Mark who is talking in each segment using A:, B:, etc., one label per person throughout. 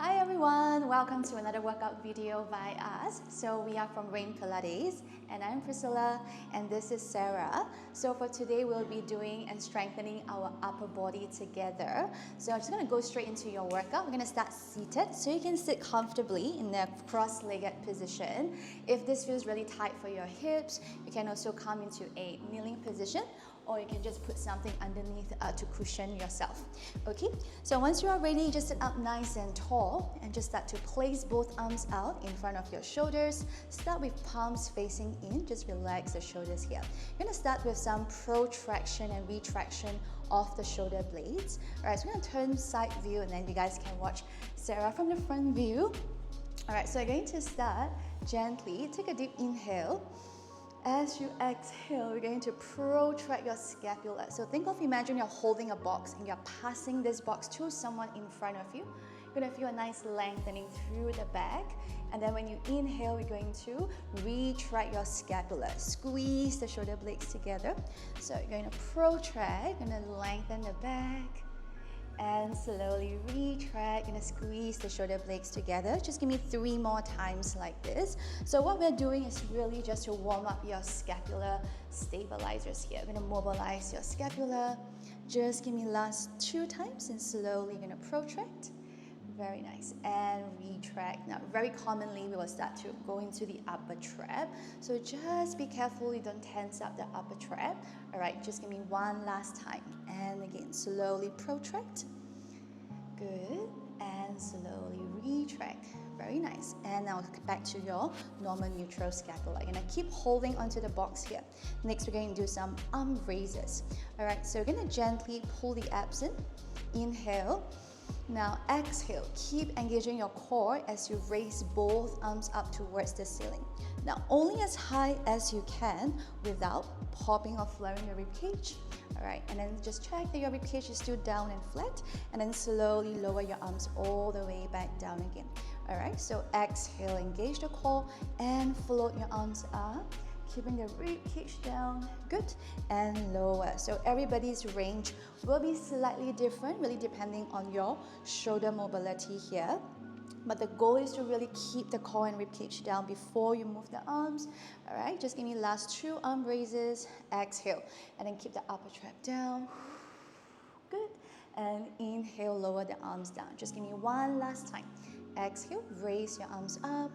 A: Hi everyone, welcome to another workout video by us. So we are from Mat Pilates and I'm Priscilla and this is Sarah. So for today we'll be doing and strengthening our upper body together. So I'm just going to go straight into your workout. We're going to start seated so you can sit comfortably in the cross-legged position. If this feels really tight for your hips, you can also come into a kneeling position, or you can just put something underneath to cushion yourself. Okay, so once you are ready, just sit up nice and tall and just start to place both arms out in front of your shoulders. Start with palms facing in, just relax the shoulders here. You're gonna start with some protraction and retraction of the shoulder blades. All right, so we're gonna turn side view and then you guys can watch Sarah from the front view. All right, so you're going to start gently, take a deep inhale. As you exhale, you're going to protract your scapula. So imagine you're holding a box and you're passing this box to someone in front of you. You're going to feel a nice lengthening through the back. And then when you inhale, you're going to retract your scapula. Squeeze the shoulder blades together. So you're going to protract, you're going to lengthen the back. And slowly retract, gonna squeeze the shoulder blades together. Just give me 3 more times like this. So what we're doing is really just to warm up your scapular stabilizers here. We're gonna mobilize your scapula. Just give me last 2 times and slowly gonna protract. Very nice. And retract. Now, very commonly, we will start to go into the upper trap. So just be careful you don't tense up the upper trap. All right, just give me 1 last time. And again, slowly protract. Good. And slowly retract. Very nice. And now back to your normal neutral scapula. You're going to keep holding onto the box here. Next, we're going to do some arm raises. All right, so we're going to gently pull the abs in. Inhale. Now exhale, keep engaging your core as you raise both arms up towards the ceiling. Now only as high as you can without popping or flaring your ribcage. All right, and then just check that your ribcage is still down and flat, and then slowly lower your arms all the way back down again. All right, so exhale, engage the core and float your arms up. Keeping the rib cage down, good, and lower. So everybody's range will be slightly different, really depending on your shoulder mobility here. But the goal is to really keep the core and rib cage down before you move the arms. All right, just give me last 2 arm raises. Exhale, and then keep the upper trap down. Good, and inhale, lower the arms down. Just give me 1 last time. Exhale, raise your arms up.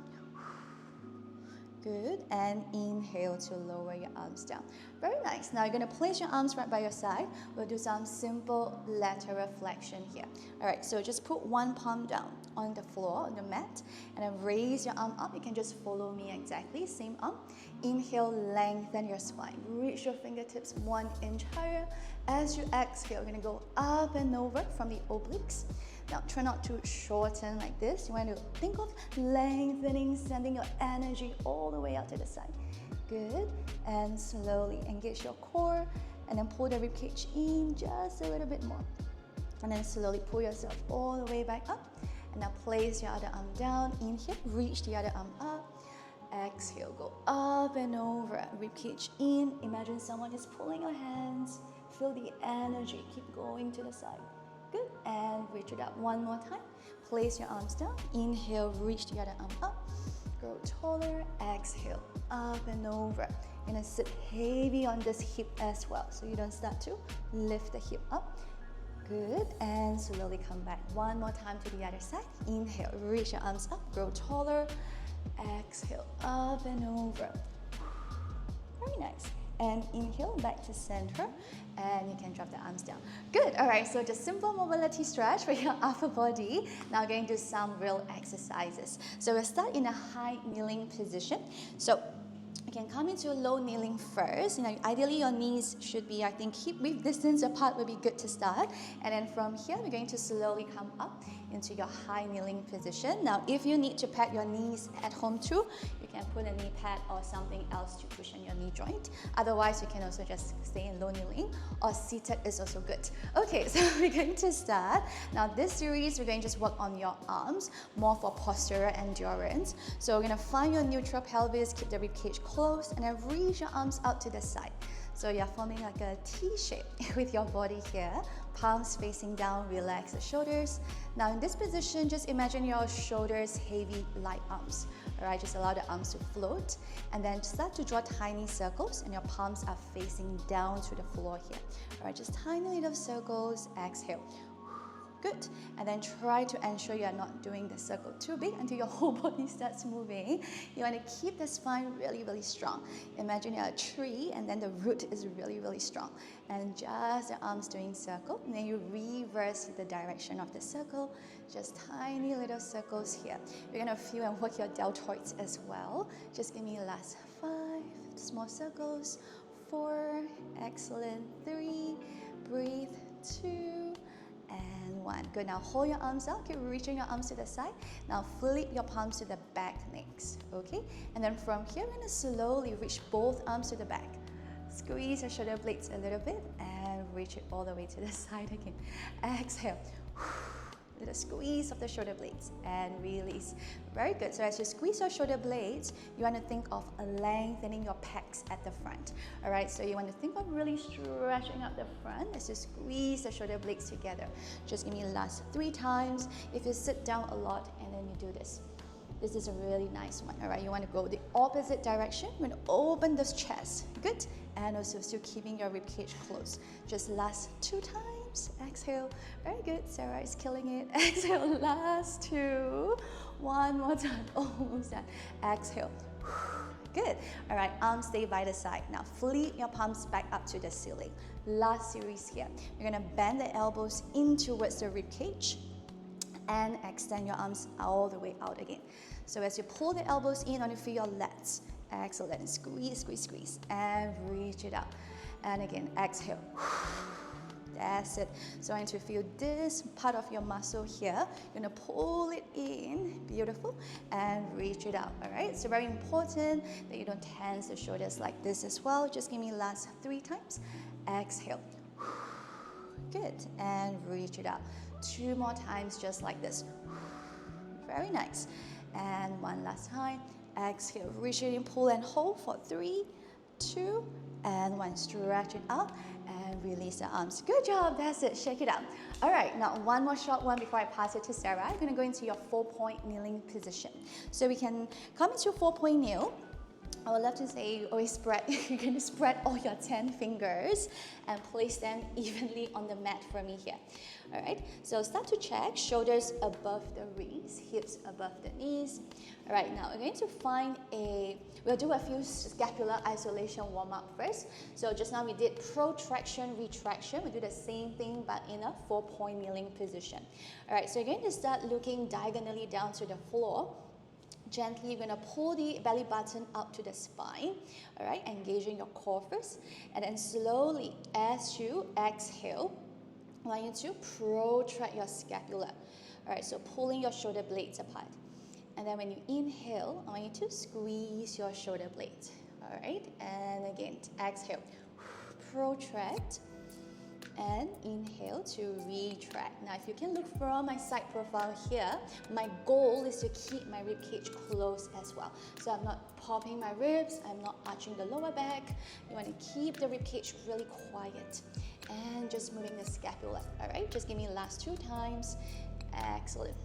A: Good, and inhale to lower your arms down. Very nice. Now you're going to place your arms right by your side. We'll do some simple lateral flexion here. All right, so just put 1 palm down on the floor, on the mat, and then raise your arm up. You can just follow me exactly, same arm. Inhale, lengthen your spine. Reach your fingertips 1 inch higher. As you exhale, you're going to go up and over from the obliques. Now try not to shorten like this. You want to think of lengthening, sending your energy all the way out to the side. Good, and slowly engage your core and then pull the ribcage in just a little bit more. And then slowly pull yourself all the way back up. And now place your other arm down. Inhale, reach the other arm up. Exhale, go up and over. Ribcage in. Imagine someone is pulling your hands. Feel the energy. Keep going to the side. Good, and reach it up 1 more time. Place your arms down. Inhale, reach the other arm up. Grow taller. Exhale, up and over. You're gonna sit heavy on this hip as well, so you don't start to lift the hip up. Good, and slowly come back 1 more time to the other side. Inhale, reach your arms up, grow taller. Exhale, up and over. Very nice. And inhale, back to center, and you can drop the arms down. Good, all right, so just simple mobility stretch for your upper body. Now we're going to do some real exercises. So we'll start in a high kneeling position. So you can come into a low kneeling first. Ideally your knees should be, hip-width distance apart would be good to start. And then from here, we're going to slowly come up into your high kneeling position. Now, if you need to pad your knees at home too, you can put a knee pad or something else to cushion your knee joint. Otherwise, you can also just stay in low kneeling, or seated is also good. Okay, so we're going to start. Now, this series, we're going to just work on your arms, more for postural endurance. So we're going to find your neutral pelvis, keep the ribcage closed, and then reach your arms out to the side. So you're forming like a T shape with your body here. palms facing down, relax the shoulders. Now in this position, just imagine your shoulders heavy, light arms. All right, just allow the arms to float, and then start to draw tiny circles, and your palms are facing down to the floor here. All right, just tiny little circles. Exhale. Good. And then try to ensure you are not doing the circle too big until your whole body starts moving. You want to keep the spine really, really strong. Imagine you're a tree and then the root is really, really strong. And just the arms doing circle. And then you reverse the direction of the circle. Just tiny little circles here. You're going to feel and work your deltoids as well. Just give me last 5 small circles. 4. Excellent. 3. Breathe. 2. And 1. Good. Now hold your arms out. Keep reaching your arms to the side. Now flip your palms to the back next. Okay? And then from here, we're going to slowly reach both arms to the back. Squeeze your shoulder blades a little bit and reach it all the way to the side again. Exhale. Little squeeze of the shoulder blades and release. Very good. So as you squeeze your shoulder blades, you want to think of lengthening your pecs at the front. All right, so you want to think of really stretching out the front as you squeeze the shoulder blades together. Just give me the last 3 times. If you sit down a lot and then you do this. This is a really nice one. All right, you want to go the opposite direction. You want to open this chest. Good. And also still keeping your ribcage closed. Just last 2 times. Exhale. Very good. Sarah is killing it. Exhale. Last 2. One more time. Almost done. Exhale. Good. All right, arms stay by the side. Now flip your palms back up to the ceiling. Last series here. You're going to bend the elbows in towards the ribcage and extend your arms all the way out again. So as you pull the elbows in, on you feel your lats. Excellent. Squeeze, squeeze, squeeze, and reach it out. And again, exhale. That's it. So I want to feel this part of your muscle here. You're going to pull it in. Beautiful. And reach it out. All right? So very important that you don't tense the shoulders like this as well. Just give me last 3 times. Exhale. Good. And reach it out. 2 more times just like this. Very nice. And 1 last time. Exhale. Reach it in, pull and hold for 3, 2, and 1. Stretch it out and release the arms. Good job. That's it. Shake it out. All right. Now 1 more short one before I pass it to Sarah. I'm going to go into your 4-point kneeling position. So we can come into 4-point kneel. I would love to say you always spread, you're going to spread all your 10 fingers and place them evenly on the mat for me here. All right, so start to check, shoulders above the wrists, hips above the knees. All right, now we're going to find we'll do a few scapular isolation warm-up first. So just now we did protraction, retraction. We do the same thing but in a 4-point kneeling position. All right, so you're going to start looking diagonally down to the floor. Gently, you're going to pull the belly button up to the spine, all right, engaging your core first. And then slowly, as you exhale, I want you to protract your scapula. All right, so pulling your shoulder blades apart. And then when you inhale, I want you to squeeze your shoulder blades. All right, and again, exhale, protract. And inhale to retract. Now, if you can look from my side profile here, my goal is to keep my rib cage closed as well. So I'm not popping my ribs, I'm not arching the lower back. You want to keep the rib cage really quiet and just moving the scapula. All right, just give me the last 2 times. Excellent.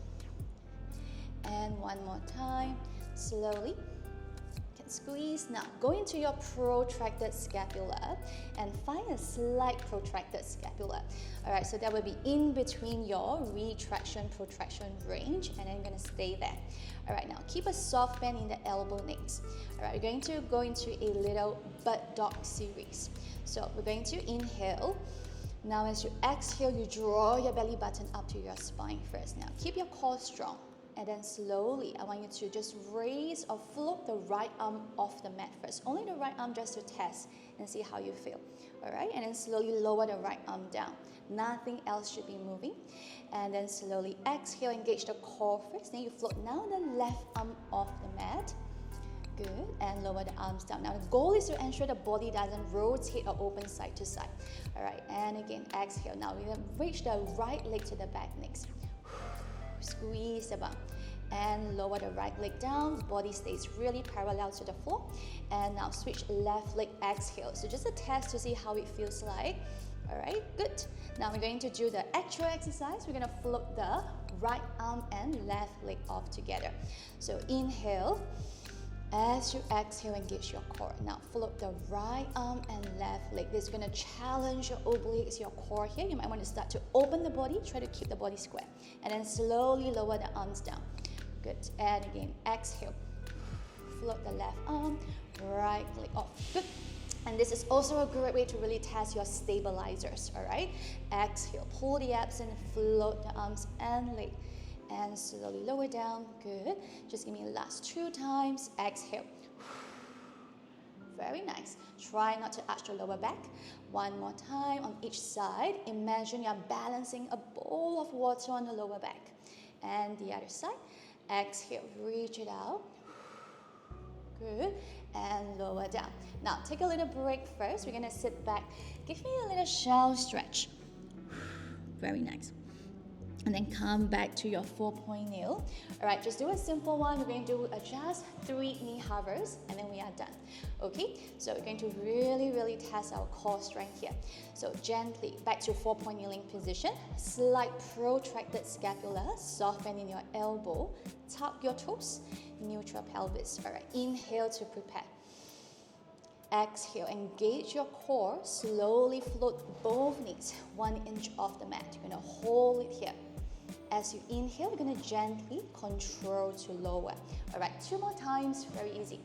A: And 1 more time, slowly. Squeeze. Now, go into your protracted scapula and find a slight protracted scapula. All right, so that will be in between your retraction, protraction range, and then you're going to stay there. All right, now keep a soft bend in the elbow next. All right, we're going to go into a little bird dog series. So we're going to inhale. Now, as you exhale, you draw your belly button up to your spine first. Now, keep your core strong. And then slowly, I want you to just raise or float the right arm off the mat first. Only the right arm just to test and see how you feel. All right? And then slowly lower the right arm down. Nothing else should be moving. And then slowly exhale, engage the core first. Then you float now the left arm off the mat. Good. And lower the arms down. Now the goal is to ensure the body doesn't rotate or open side to side. All right? And again, exhale. Now we're going to reach the right leg to the back next. Squeeze the bum and lower the right leg down. Body stays really parallel to the floor. And now switch left leg, exhale. So just a test to see how it feels like. all right? Good. Now we're going to do the actual exercise. We're going to float the right arm and left leg off together. So inhale. As you exhale, engage your core. Now float the right arm and left leg. This is going to challenge your obliques, your core here. You might want to start to open the body, try to keep the body square. And then slowly lower the arms down. Good. And again, exhale. Float the left arm, right leg off. Good. And this is also a great way to really test your stabilizers, all right? Exhale, pull the abs and float the arms and leg. And slowly lower down. Good. Just give me the last 2 times. Exhale. Very nice. Try not to arch the lower back. One more time on each side. Imagine you're balancing a bowl of water on the lower back. And the other side. Exhale. Reach it out. Good. And lower down. Now take a little break first. We're going to sit back. Give me a little shell stretch. Very nice. And then come back to your 4-point kneel. All right, just do a simple one. We're going to do just 3 knee hovers, and then we are done. Okay, so we're going to really test our core strength here. So gently back to 4-point kneeling position. Slight protracted scapula, soft bend in your elbow. Tuck your toes, neutral pelvis. All right, inhale to prepare. Exhale, engage your core. Slowly float both knees 1 inch off the mat. You're going to hold it here. As you inhale, you're going to gently control to lower. All right, 2 more times, very easy.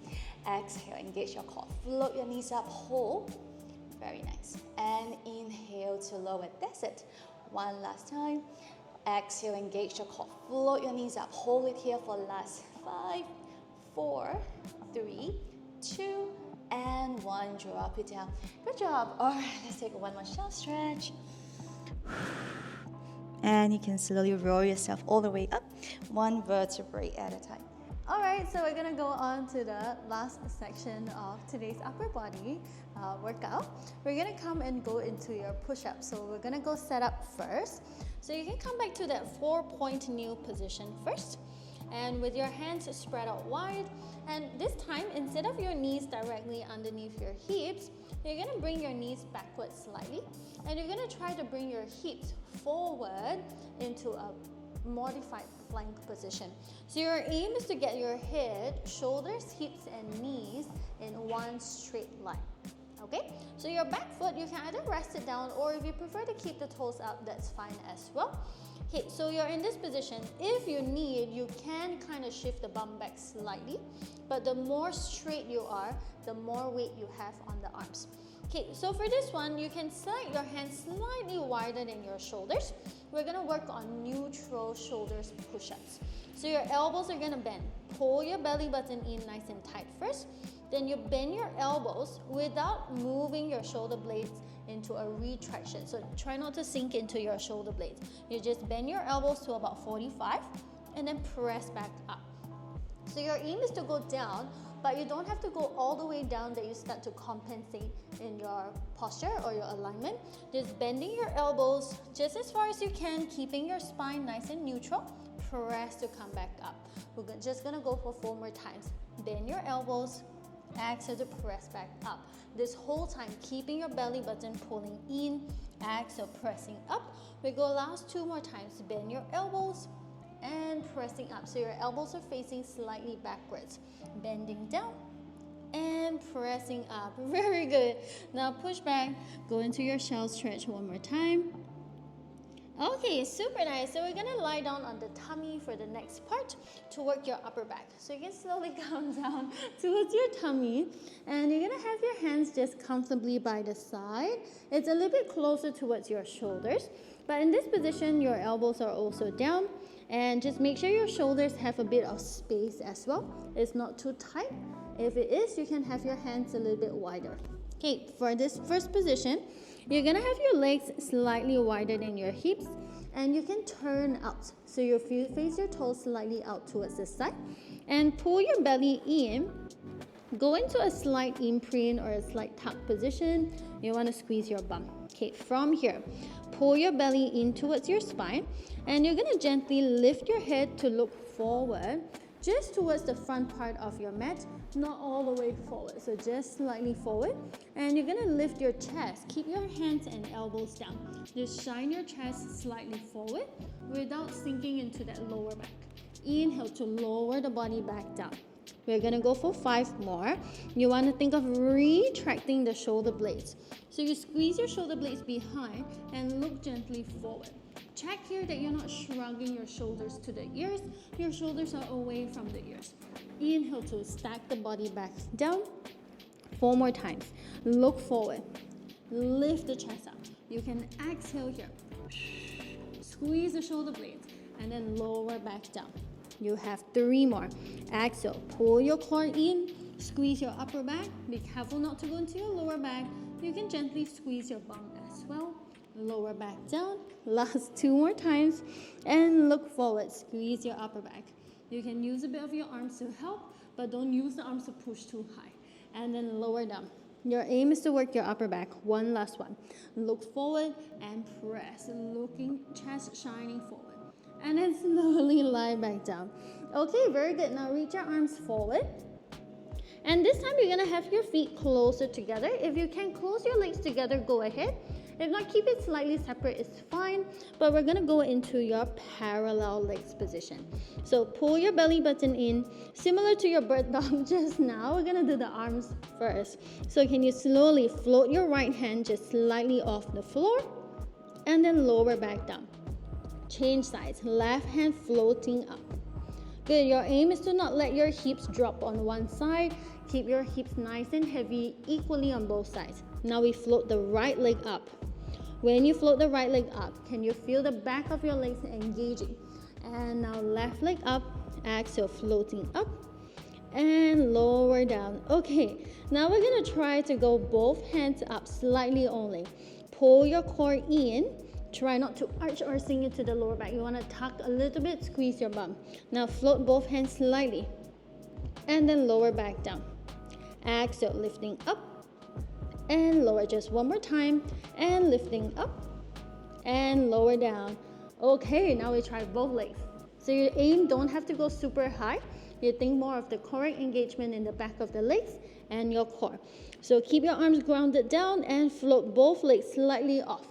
A: Exhale, engage your core. Float your knees up, hold. Very nice. And inhale to lower. That's it. One last time. Exhale, engage your core. Float your knees up. Hold it here for last 5, 4, 3, 2, and 1. Drop it down. Good job. All right, let's take one more shell stretch. And you can slowly roll yourself all the way up, 1 vertebrae at a time.
B: All right, so we're gonna go on to the last section of today's upper body workout. We're gonna come and go into your push-up. So we're gonna go set up first. So you can come back to that 4-point kneel position first. And with your hands spread out wide. And this time, instead of your knees directly underneath your hips, you're gonna bring your knees backwards slightly. And you're gonna try to bring your hips forward into a modified plank position. So your aim is to get your head, shoulders, hips, and knees in one straight line. Okay? So your back foot, you can either rest it down, or if you prefer to keep the toes up, that's fine as well. Okay, so you're in this position. If you need, you can kind of shift the bum back slightly, but the more straight you are, the more weight you have on the arms. Okay, so for this one, you can slide your hands slightly wider than your shoulders. We're gonna work on neutral shoulders push-ups. So your elbows are gonna bend. Pull your belly button in nice and tight first. Then you bend your elbows without moving your shoulder blades into a retraction. So try not to sink into your shoulder blades. You just bend your elbows to about 45 and then press back up. So your aim is to go down, but you don't have to go all the way down that you start to compensate in your posture or your alignment. Just bending your elbows just as far as you can, keeping your spine nice and neutral. Press to come back up. We're just gonna go for 4 more times. Bend your elbows, exhale to press back up. This whole time, keeping your belly button pulling in, exhale, pressing up. We go last 2 more times. Bend your elbows and pressing up. So your elbows are facing slightly backwards. Bending down and pressing up. Very good. Now push back, go into your shell stretch 1 more time. Okay, super nice. So we're gonna lie down on the tummy for the next part to work your upper back. So you can slowly come down towards your tummy, and you're gonna have your hands just comfortably by the side. It's a little bit closer towards your shoulders, but in this position, your elbows are also down, and just make sure your shoulders have a bit of space as well. It's not too tight. If it is, you can have your hands a little bit wider. Okay, for this first position, you're gonna have your legs slightly wider than your hips, and you can turn out. So you face your toes slightly out towards the side, and pull your belly in. Go into a slight imprint or a slight tuck position. You wanna squeeze your bum. Okay, from here, pull your belly in towards your spine, and you're gonna gently lift your head to look forward. just towards the front part of your mat, not all the way forward. So just slightly forward. And you're gonna lift your chest. Keep your hands and elbows down. Just shine your chest slightly forward without sinking into that lower back. Inhale to lower the body back down. We're gonna go for 5 more. You wanna think of retracting the shoulder blades. So you squeeze your shoulder blades behind and look gently forward. Check here that you're not shrugging your shoulders to the ears. Your shoulders are away from the ears. Inhale to stack the body back down. 4 more times. Look forward. Lift the chest up. You can exhale here. Squeeze the shoulder blades and then lower back down. You have 3 more. Exhale. Pull your core in. Squeeze your upper back. Be careful not to go into your lower back. You can gently squeeze your bum as well. Lower back down. Last 2 more times. And look forward. Squeeze your upper back. You can use a bit of your arms to help, but don't use the arms to push too high. And then lower down. Your aim is to work your upper back. 1 last one. Look forward and press. Looking, chest shining forward. And then slowly lie back down. Okay, very good. Now reach your arms forward. And this time you're gonna have your feet closer together. If you can close your legs together, go ahead. If not, keep it slightly separate, it's fine. But we're gonna go into your parallel legs position. So pull your belly button in, similar to your bird dog just now. We're gonna do the arms first. So can you slowly float your right hand just slightly off the floor and then lower back down. Change sides, left hand floating up. Good, your aim is to not let your hips drop on one side. Keep your hips nice and heavy, equally on both sides. Now we float the right leg up. When you float the right leg up, can you feel the back of your legs engaging? And now left leg up, exhale, floating up and lower down. Okay, now we're gonna try to go both hands up slightly only. Pull your core in. Try not to arch or sink into the lower back. You want to tuck a little bit, squeeze your bum. Now float both hands slightly and then lower back down. Exhale, lifting up and lower. Just 1 more time and lifting up and lower down. Okay, now we try both legs. So your aim don't have to go super high. You think more of the correct engagement in the back of the legs and your core. So keep your arms grounded down and float both legs slightly off.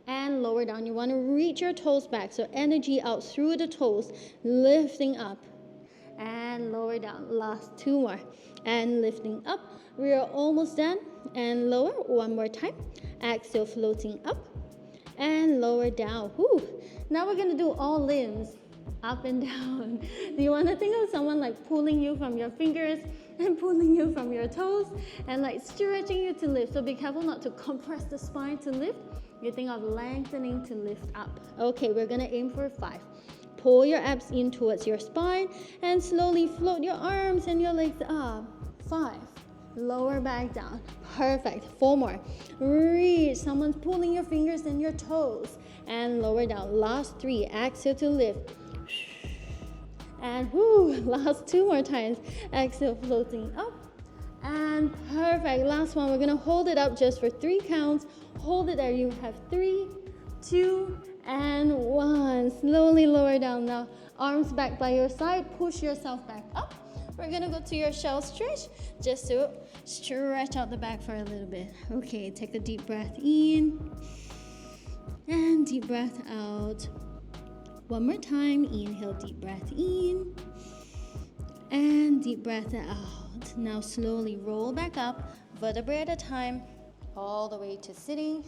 B: And lower down. You want to reach your toes back, so energy out through the toes, lifting up and lower down. Last 2 more and lifting up. We are almost done. And lower 1 more time. Exhale, floating up and lower down. Whew. Now we're going to do all limbs, up and down. Do you want to think of someone like pulling you from your fingers and pulling you from your toes and like stretching you to lift? So be careful not to compress the spine to lift. You think of lengthening to lift up. Okay, we're gonna aim for 5. Pull your abs in towards your spine and slowly float your arms and your legs up. 5. Lower back down. Perfect. 4 more. Reach. Someone's pulling your fingers and your toes. And lower down. Last 3. Exhale to lift. And whoo, last 2 more times. Exhale, floating up. And perfect. Last one. We're gonna hold it up just for 3 counts. Hold it there. You have 3, 2, and 1. Slowly lower down now. Arms back by your side. Push yourself back up. We're gonna go to your shell stretch just to stretch out the back for a little bit. Okay, take a deep breath in and deep breath out. 1 more time. Inhale, deep breath in and deep breath out. Now slowly roll back up, vertebrae at a time, all the way to sitting.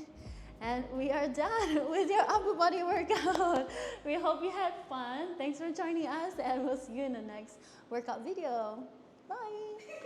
B: And we are done with your upper body workout. We hope you had fun. Thanks for joining us, and we'll see you in the next workout video. Bye.